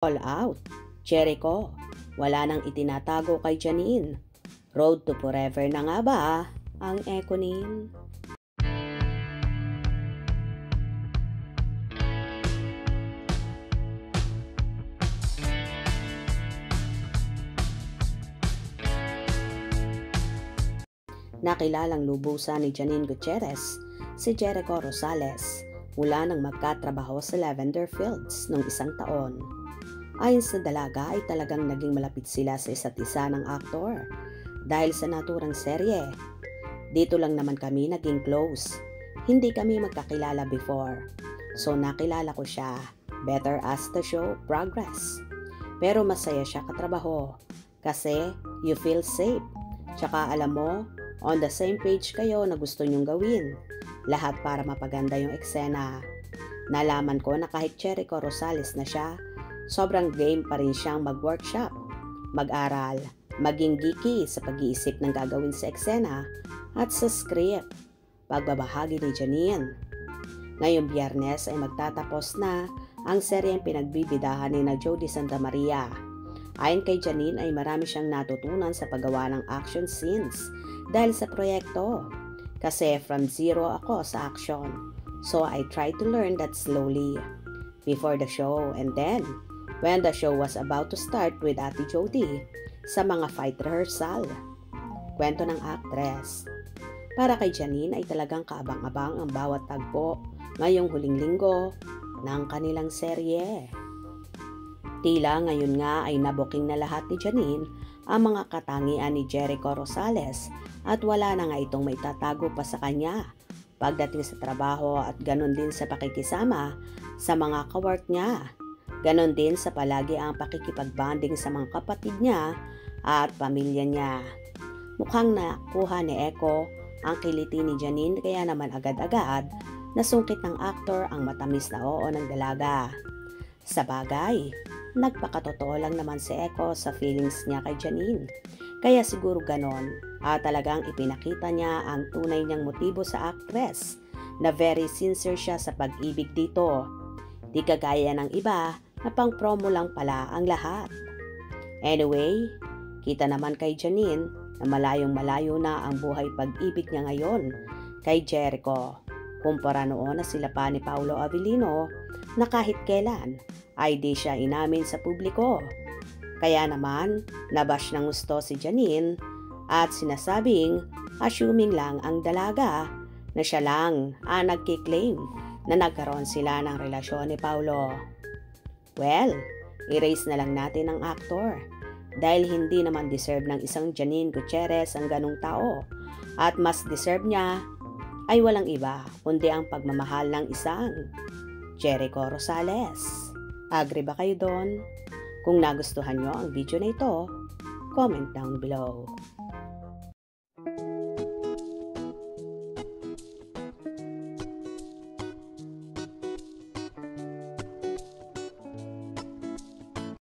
All out. Jericho, wala nang itinatago kay Janine. Road to forever na nga ba ang Econin? Nakilalang lubusan ni Janine Gutierrez si Jericho Rosales mula nang magkatrabaho sa Lavender Fields noong isang taon. Ayon sa dalaga ay talagang naging malapit sila sa isa't isa ng aktor dahil sa naturang serye. Dito lang naman kami naging close. Hindi kami magkakilala before. So nakilala ko siya better as the show progress. Pero masaya siya katrabaho kasi you feel safe. Tsaka alam mo, on the same page kayo na gusto nyong gawin. Lahat para mapaganda yung eksena. Nalaman ko na kahit Jericho Rosales na siya, sobrang game pa rin siyang mag-workshop, mag-aral, maging geeky sa pag-iisip ng gagawin sa eksena at sa script. Pagbabahagi ni Janine. Ngayong Biyernes ay magtatapos na ang seryeng pinagbibidahan ni na Jody Santa Maria. Ayon kay Janine ay marami siyang natutunan sa paggawa ng action scenes dahil sa proyekto. Kasi from zero ako sa action. So I tried to learn that slowly before the show, and then when the show was about to start with Ate Jody sa mga fight rehearsal. Kwento ng actress. Para kay Janine ay talagang kaabang-abang ang bawat tagpo ngayong huling linggo ng kanilang serye. Tila ngayon nga ay nabuking na lahat ni Janine ang mga katangian ni Jericho Rosales at wala na nga itong may tatago pa sa kanya pagdating sa trabaho at ganon din sa pakikisama sa mga kawork niya. Ganon din sa palagi ang pakikipagbanding sa mga kapatid niya at pamilya niya. Mukhang nakuha ni Echo ang kiliti ni Janine kaya naman agad-agad nasungkit ng aktor ang matamis na oo ng dalaga. Sa bagay, nagpakatotoo lang naman si Echo sa feelings niya kay Janine. Kaya siguro ganon talagang ipinakita niya ang tunay niyang motibo sa actress na very sincere siya sa pag-ibig dito. Di kagaya ng iba na pang promo lang pala ang lahat. Anyway, kita naman kay Janine na malayong malayo na ang buhay pag-ibig niya ngayon kay Jericho. Kumpara noon na sila pa ni Paolo Avellino na kahit kailan ay di siya inamin sa publiko. Kaya naman, nabash ng gusto si Janine at sinasabing assuming lang ang dalaga na siya lang ang nagkiklaim na nagkaroon sila ng relasyon ni Paolo. Well, erase na lang natin ang aktor dahil hindi naman deserve ng isang Janine Gutierrez ang ganong tao at mas deserve niya ay walang iba kundi ang pagmamahal ng isang Jericho Rosales. Agree ba kayo doon? Kung nagustuhan nyo ang video na ito, comment down below.